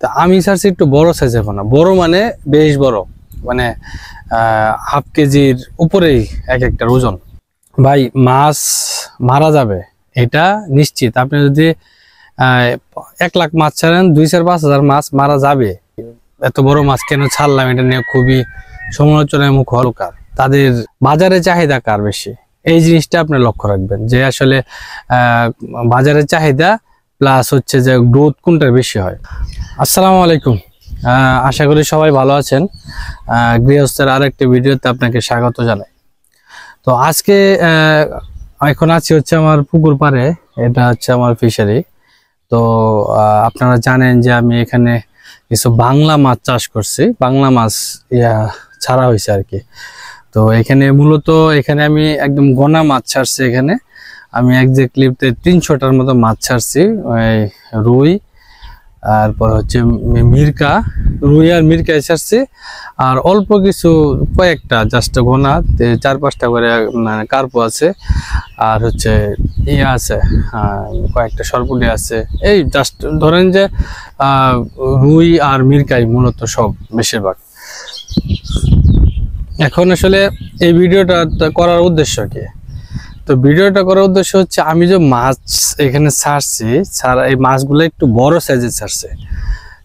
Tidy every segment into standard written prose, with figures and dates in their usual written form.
তা আমি চাচ্ছি একটু বড় সাইজের পোনা, বড় মানে বেশ বড়, মানে হাফ কেজির উপরেই এক একটার ওজন। ভাই মাছ মারা যাবে এটা নিশ্চিত। আপনি যদি 1 লাখ মাছ ছাড়েন 2-4-5 হাজার মাছ মারা যাবে। এত বড় মাছ কেন ছাড়লাম এটা নিয়ে খুবই সমালোচনার মুখ হলকার। তাদের বাজারে চাহিদা কার বেশি, এই জিনিসটা আপনি লক্ষ্য রাখবেন যে আসলে বাজারের চাহিদা প্লাস হচ্ছে যে গ্রোথ কোনটার বেশি হয়। আসসালামু আলাইকুম, আশা করি সবাই ভালো আছেন। গৃহস্থের আরেকটি ভিডিওতে আপনাকে স্বাগত জানাই। তো আজকে এখন আছি হচ্ছে আমার পুকুর পাড়ে, এটা হচ্ছে আমার ফিশারি। তো আপনারা জানেন যে আমি এখানে কিছু বাংলা মাছ চাষ করছি, বাংলা মাছ ছাড়া হয়েছে আর কি। তো এখানে মূলত এখানে আমি একদম গোনা মাছ ছাড়ছি। এখানে আমি এক্স্যাক্টলি 300টার মতো মাছ ছাড়ছি, রুই তারপর হচ্ছে মিরকা, রুই আর মিরকা ছাড়ছি, আর অল্প কিছু কয়েকটা জাস্ট গোনা 4-5টা করে মানে কার্পো আছে, আর হচ্ছে ইয়ে আছে কয়েকটা সরপুলি আছে। এই জাস্ট ধরেন যে রুই আর মিরকাই মূলত সব বেশিরভাগ। এখন আসলে এই ভিডিওটা করার উদ্দেশ্য কি? তো ভিডিওটা করার উদ্দেশ্য হচ্ছে আমি যে মাছ এখানে ছাড়ছি, এই মাছগুলো একটু বড় সাইজে ছাড়ছে।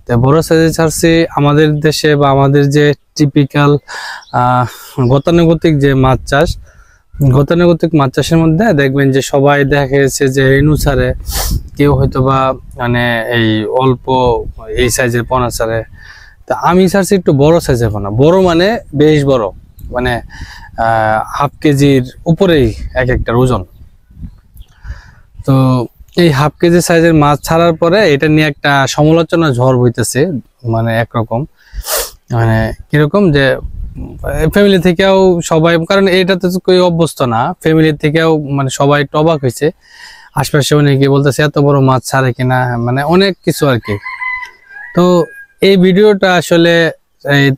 তো বড় সাইজে ছাড়ছি আমাদের দেশে বা আমাদের যে টিপিক্যাল গতানুগতিক যে মাছ চাষ, গতানুগতিক মাছ চাষের মধ্যে দেখবেন যে সবাই দেখা গেছে যে রেণু ছাড়ে, কেউ হয়তো বা মানে এই অল্প এই সাইজের পোনা ছাড়ে। তা আমি ছাড়ছি একটু বড় সাইজের পোনা, বড় মানে বেশ বড়, মানে হাফ কেজির উপরেই এক একটার ওজন। তো এই হাফ কেজি সাইজের মাছ ছাড়ার পরে এটা নিয়ে একটা সমালোচনা ঝড় বইতেছে, মানে একরকম, মানে কিরকম যে ফ্যামিলি থেকেও সবাই, কারণ এটাতে তো কেউ অভ্যস্ত না, ফ্যামিলি থেকেও মানে সবাই একটু অবাক হয়েছে। আশপাশে অনেকে বলতেছে এত বড় মাছ ছাড়ে কিনা, মানে অনেক কিছু আর কি। তো এই ভিডিওটা আসলে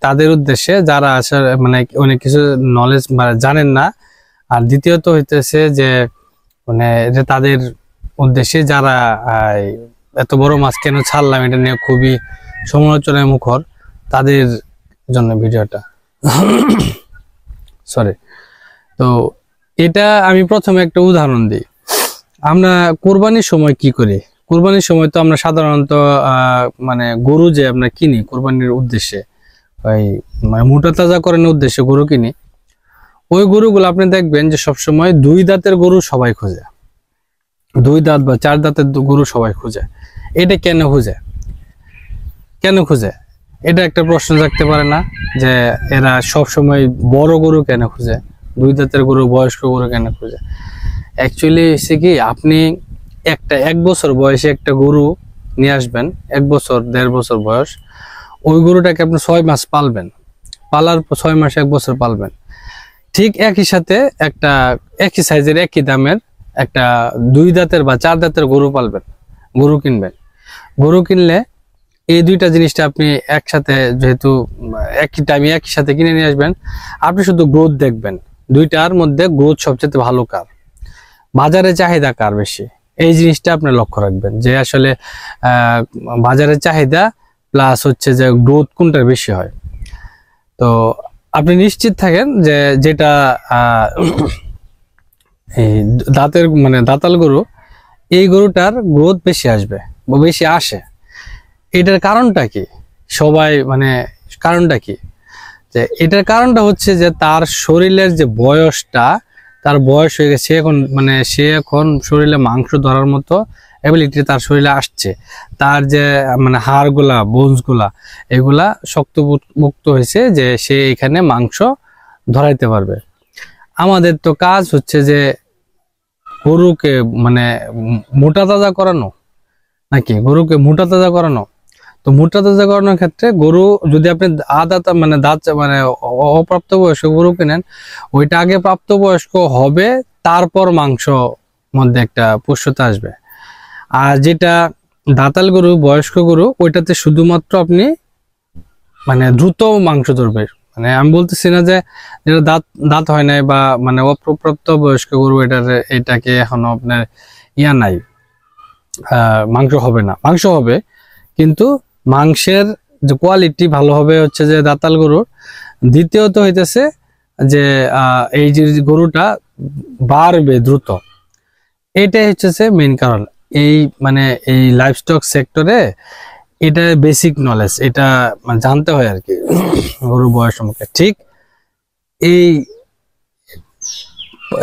তাদের উদ্দেশ্যে যারা আসলে মানে অনেক কিছু নলেজ জানেন না, আর দ্বিতীয়ত হইতেছে যে মানে যে তাদের উদ্দেশ্যে যারা এত বড় মাছ কেন ছাড়লাম এটা নিয়ে খুবই সমালোচনার মুখর, তাদের জন্য ভিডিওটা। সরি। তো এটা আমি প্রথমে একটা উদাহরণ দিই। আমরা কোরবানির সময় কি করি? কোরবানির সময় তো আমরা সাধারণত মানে গরু যে আমরা কিনি কোরবানির উদ্দেশ্যে, ওই মানে মোটা তাজাকরণের উদ্দেশ্যে গরু কিনি। ওই গরুগুলো আপনি দেখবেন যে সবসময় 2 দাঁতের গরু সবাই খোঁজে, 2 দাঁত বা 4 দাঁতের গরু সবাই খোঁজে। এটা কেন খোঁজে, কেন খোঁজে? এটা একটা প্রশ্ন থাকতে পারে না যে এরা সবসময় বড় গরু কেন খোঁজে, 2 দাঁতের গরু, বয়স্ক গরু কেন খোঁজে? অ্যাকচুয়ালি হচ্ছে কি, আপনি 1 বছর বয়সে একটা গরু নিয়ে আসবেন, 1 বছর 1.5 বছর বয়স, ওই গরুটাকে আপনি 6 মাস পালবেন, পালার 6 মাস 1 বছর পালবেন। ঠিক একই সাথে একটা একই সাইজের একই দামের একটা 2 দাঁতের বা 4 দাঁতের গরু পালবেন, গরু কিনবেন। গরু কিনলে এই দুইটা জিনিসটা আপনি একসাথে, যেহেতু একই টাইমে একই সাথে কিনে নিয়ে আসবেন, আপনি শুধু গ্রোথ দেখবেন, দুইটার মধ্যে গ্রোথ সবচেয়ে ভালো কার, বাজারে চাহিদা কার বেশি, এই জিনিসটা আপনি লক্ষ্য রাখবেন যে আসলে বাজারের চাহিদা প্লাস হচ্ছে যে গ্রোথ কোনটার বেশি হয়। তো আপনি নিশ্চিত থাকেন যে যেটা এই দাঁতের মানে দাঁতাল গরু, এই গরুটার গ্রোথ বেশি আসবে বা বেশি আসে। এটার কারণটা কি? সবাই মানে কারণটা কি? যে এটার কারণটা হচ্ছে যে তার শরীরের যে বয়সটা, তার বয়স হয়ে গেছে এখন, মানে সে এখন শরীরে মাংস ধরার মতো অ্যাবিলিটি তার শরীরে আসছে। তার যে মানে হাড়গুলা, বোনসগুলা, এগুলা শক্তপোক্ত হয়েছে যে সে এখানে মাংস ধরাইতে পারবে। আমাদের তো কাজ হচ্ছে যে গরুকে মানে মোটা তাজা করানো, নাকি গরুকে মোটা তাজা করানো। তো মোটা তাজা করানোর ক্ষেত্রে গরু যদি আপনি দাঁত মানে অপ্রাপ্তবয়স্ক গরু কিনেন, ওইটা আগে প্রাপ্তবয়স্ক হবে, তারপর মাংস মধ্যে একটা পুষ্টতা আসবে। আর যেটা দাঁতাল গরু, বয়স্ক গরু, ওইটাতে শুধুমাত্র আপনি মানে দ্রুত মাংস ধরবে। মানে আমি বলতেছি না যে যেটা দাঁত হয় নাই বা মানে অপ্রাপ্ত বয়স্ক গরু, এটাকে এখনো আপনার ইয়া নাই, মাংস হবে না, মাংস হবে, কিন্তু মাংসের যে কোয়ালিটি ভালো হবে হচ্ছে যে দাতাল গরুর। দ্বিতীয়ত হইতেছে যে এই যে গরুটা বাড়বে দ্রুত, এটাই হচ্ছে মেইন কারণ। এই মানে এই লাইভস্টক সেক্টরে এটা বেসিক নলেজ, এটা মানে জানতে হয় আর কি গরুর বয়স সম্পর্কে। ঠিক এই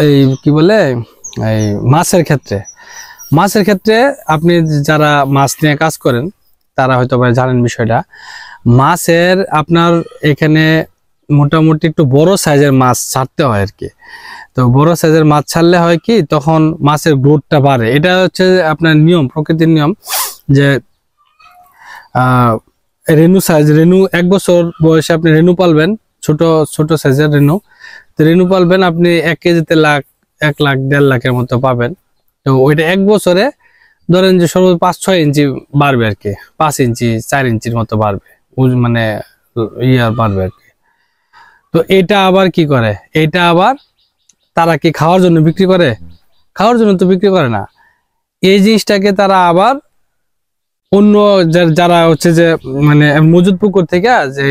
এই কি বলে এই মাছের ক্ষেত্রে আপনি যারা মাছ নিয়ে কাজ করেন তারা হয়তো জানেন বিষয়টা। মাছের আপনার এখানে মোটামুটি একটু বড় সাইজের মাছ ছাড়তে হয় আর কি। তো বড় সাইজের মাছ ছাড়লে হয় কি, তখন মাছের গ্রোথটা বাড়ে। এটা হচ্ছে আপনার নিয়ম, প্রকৃতির নিয়ম যে রেনু সাইজ, রেনু 1 বছর বয়সে আপনি রেনু পালবেন, ছোট সাইজের রেনু। তো রেনু পালবেন আপনি 1 কেজিতে 1 লাখ 1.5 লাখের মতো পাবেন। তো ওইটা 1 বছরে ধরেন যে সর্বোচ্চ 5-6 ইঞ্চি বাড়বে আর কি, 5 ইঞ্চি 4 ইঞ্চির মতো বাড়বে, মানে ইয়ার বাড়বে আর কি। তো এটা আবার কি করে, এটা আবার তারা কি খাওয়ার জন্য বিক্রি করে? খাওয়ার জন্য তো বিক্রি করে না। এই জিনিসটাকে তারা আবার অন্য যারা হচ্ছে যে মানে মজুদ পুকুর থেকে, যে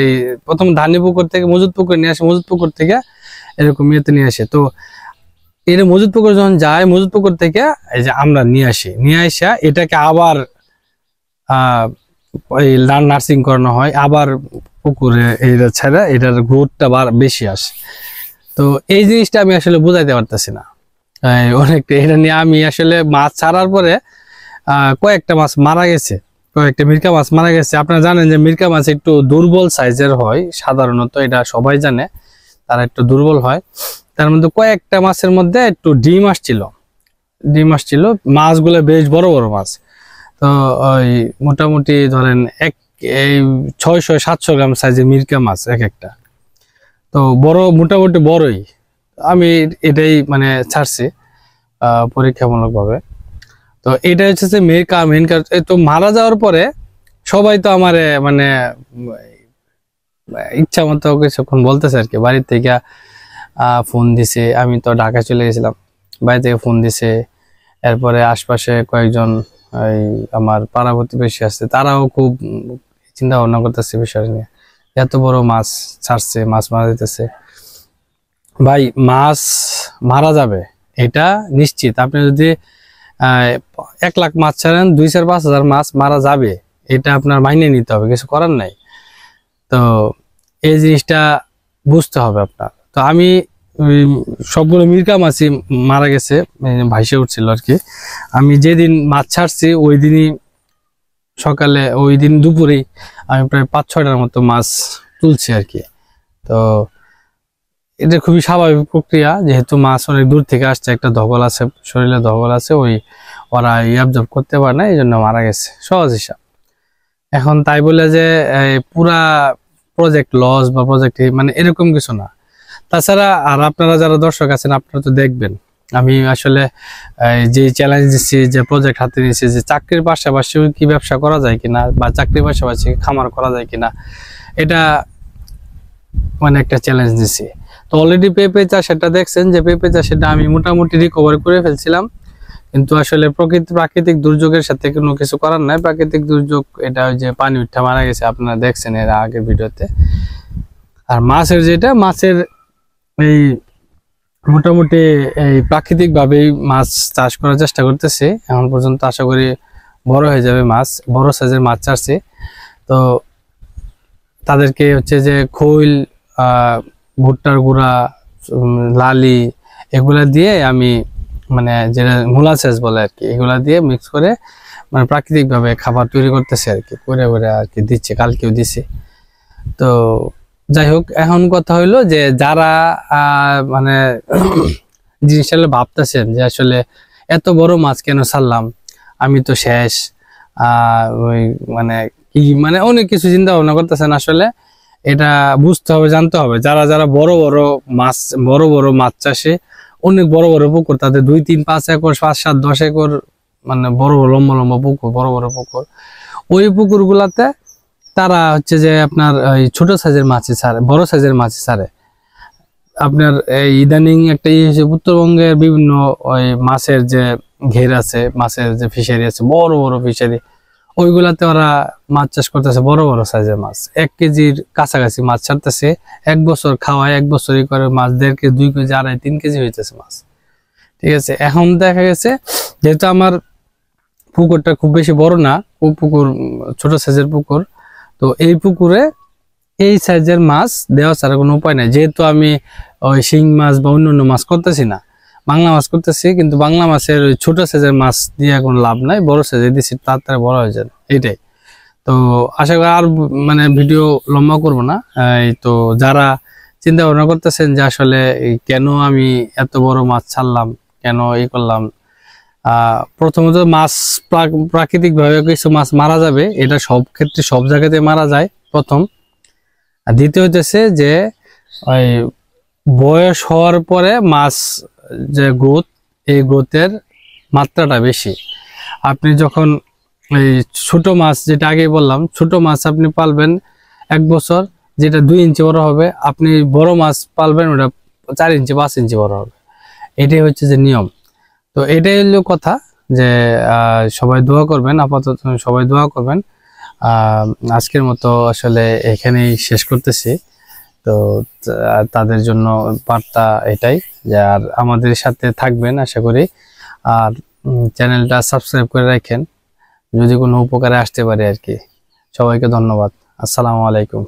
প্রথম ধানি পুকুর থেকে মজুদ পুকুর নিয়ে আসে, মজুদ পুকুর থেকে এরকম ইয়েতে নিয়ে আসে। তো এর মজুদ পুকুর যখন যায়, মজুদ পুকুর থেকে এই যে আমরা নিয়ে আসা এটাকে আবার নার্সিং করানো হয়, আবার পুকুরে এটা ছেড়ে এটার গ্রোথটা বেশি আসে। তো এই জিনিসটা আমি আসলে বুঝাইতে পারতেছি না অনেকটা। এটা নিয়ে আমি আসলে মাছ ছাড়ার পরে কয়েকটা মাছ মারা গেছে, কয়েকটা মিরকা মাছ মারা গেছে। আপনারা জানেন যে মিরকা মাছ একটু দুর্বল সাইজের হয় সাধারণত, এটা সবাই জানে, তারা একটু দুর্বল হয়। তার মধ্যে কয়েকটা মাছের মধ্যে একটু ডিম আসছিল, মাছগুলো বেশ বড় বড় মাছ। তো ওই মোটামুটি ধরেন 600-700 গ্রাম সাইজের মিরকা মাছ এক একটা। তো বড়, মোটামুটি বড়ই। আমি এটাই মানে ছাড়ছি পরীক্ষামূলক ভাবে। তো এটা হচ্ছে যে মেন কাজ। তো মারা যাওয়ার পরে সবাই তো আমার মানে ইচ্ছা মতো কিছুক্ষণ বলতেছে আর কি। বাড়ির থেকে ফোন দিছে, আমি তো ঢাকা চলে গেছিলাম, বাড়ি থেকে ফোন দিছে। এরপরে আশপাশে কয়েকজন ওই আমার পাড়া প্রতিবেশী আছে, তারাও খুব চিন্তা ভাবনা করতেছে বিষয় নিয়ে। এত বড় মাছ ছাড়ছে, মাছ মারা যেতেছে। ভাই মাছ মারা যাবে এটা নিশ্চিত। আপনি যদি 1 লাখ মাছ ছাড়েন, 2-4-5 হাজার মাছ মারা যাবে, এটা আপনার মাইনে নিতে হবে, কিছু করার নাই। তো এই জিনিসটা বুঝতে হবে আপনার। তো আমি সবগুলো মিরকা মাছই মারা গেছে, ভাইসে উঠছিল আর কি। আমি যেদিন মাছ ছাড়ছি ওই দিনই সকালে, ওই দিন দুপুরেই আমি প্রায় 5-6টার মতো মাছ তুলছি আর কি। তো এটা খুবই স্বাভাবিক প্রক্রিয়া, যেহেতু মাছ অনেক দূর থেকে আসছে, একটা ধকল আছে, শরীরে ধকল আছে, ওরা অ্যাবজর্ব করতে পারে না, এই জন্য মারা গেছে, সহজ হিসাব। এখন তাই বলে যে পুরা প্রজেক্ট লস বা প্রজেক্ট মানে এরকম কিছু না। তাছাড়া আর আপনারা যারা দর্শক আছেন আপনারা তো দেখবেন, আমি আসলে যে চ্যালেঞ্জ দিচ্ছি, যে প্রজেক্ট হাতে নিয়েছি, যে চাকরির পাশাপাশি কি ব্যবসা করা যায় কিনা, বা চাকরির পাশাপাশি খামার করা যায় কিনা, এটা মানে একটা চ্যালেঞ্জ দিচ্ছি। তো অলরেডি পেঁপে চাষ সেটা দেখছেন, যে পেঁপে চাষ সেটা আমি মোটামুটি রিকভার করে ফেলছিলাম, কিন্তু আসলে প্রাকৃতিক দুর্যোগের সাথে কোনো কিছু করার নাই। প্রাকৃতিক দুর্যোগ এটা ওই যে পানি উঠে মারা গেছে, আপনারা দেখছেন এর আগের ভিডিওতে। আর মাছের যেটা, মাছের এই মোটামুটি এই প্রাকৃতিক ভাবেই মাছ চাষ করার চেষ্টা করতেছি এখন পর্যন্ত। আশা করি বড় হয়ে যাবে মাছ, বড় সাইজের মাছ চাষছি। তো তাদেরকে হচ্ছে যে খৈল, ভুট্টার গুঁড়া, লালি এগুলা দিয়ে আমি মানে যেটা মোলাসেস বলে আর কি, এগুলা দিয়ে মিক্স করে মানে প্রাকৃতিক ভাবে খাবার তৈরি করতেছে আর কি, করে আর কি দিচ্ছে, কালকেও দিছি। তো যাই হোক, এখন কথা হইলো যে যারা মানে জিনিসটা ভাবতেছেন যে আসলে এত বড় মাছ কেন ছাড়লাম, আমি তো শেষ, ওই মানে কি মানে অনেক কিছু চিন্তা ভাবনা করতেছেন। আসলে এটা বুঝতে হবে, জানতে হবে, যারা বড় বড় মাছ চাষে অনেক বড় বড় পুকুর, তাদের 2-3-5 একর, 7-10 একর মানে বড় লম্বা পুকুর, বড় পুকুর, ওই পুকুর গুলাতে তারা হচ্ছে যে আপনার ওই ছোট সাইজের মাছই ছাড়ে, বড় সাইজের মাছই ছাড়ে। আপনার এই ইদানিং একটা উত্তরবঙ্গের বিভিন্ন ওই মাছের যে ঘের আছে, মাছের যে ফিশারি আছে, বড় ফিশারি, ওইগুলাতে ওরা মাছ চাষ করতেছে, বড় বড় সাইজের মাছ, 1 কেজির কাছাকাছি মাছ ছাড়তেছে। 1 বছর খাওয়ায়, 1 বছরই করে মাছ 1.5 কেজি 2 কেজি 2.5 3 কেজি হইতেছে মাছ। ঠিক আছে, এখন দেখা গেছে যেহেতু আমার পুকুরটা খুব বেশি বড় না, পুকুর ছোট সাইজের পুকুর, তো এই পুকুরে এই সাইজের মাছ দেওয়া ছাড়া কোনো উপায় নাই। যেহেতু আমি ওই শিং মাছ বা অন্যান্য মাছ করতেছি না, বাংলা মাছ করতেছি, কিন্তু বাংলা মাছের ওই ছোট সাইজের মাছ দিয়ে কোনো লাভ নাই, বড় সাইজের দিচ্ছি তাড়াতাড়ি বড় হয়ে যায়, এটাই। তো আশা করি আর মানে ভিডিও লম্বা করব না। এই তো যারা চিন্তা ভাবনা করতেছেন যে আসলে কেন আমি এত বড় মাছ ছাড়লাম, কেন এই করলাম, প্রথমত মাছ প্রাকৃতিকভাবে কিছু মাছ মারা যাবে, এটা সব ক্ষেত্রে সব জায়গাতে মারা যায় প্রথম। আর দ্বিতীয় হইতেছে যে ওই বয়স হওয়ার পরে মাছ যে গ্রোথ, এই গ্রোথের মাত্রাটা বেশি। আপনি যখন এই ছোট মাছ, যেটা আগে বললাম, ছোট মাছ আপনি পালবেন 1 বছর, যেটা 2 ইঞ্চি বড় হবে, আপনি বড় মাছ পালবেন ওটা 4 ইঞ্চি 5 ইঞ্চি বড় হবে। এটাই হচ্ছে যে নিয়ম। তো এটাই হলো কথা, যে সবাই দোয়া করবেন, আপাতত সবাই দোয়া করবেন। আজকের মতো আসলে এখানেই শেষ করতেছি। তো তাদের জন্য বার্তা এটাই, যে আর আমাদের সাথে থাকবেন আশা করি, আর চ্যানেলটা সাবস্ক্রাইব করে রাখেন যদি কোনো উপকারে আসতে পারে আর কি। সবাইকে ধন্যবাদ। আসসালামু আলাইকুম।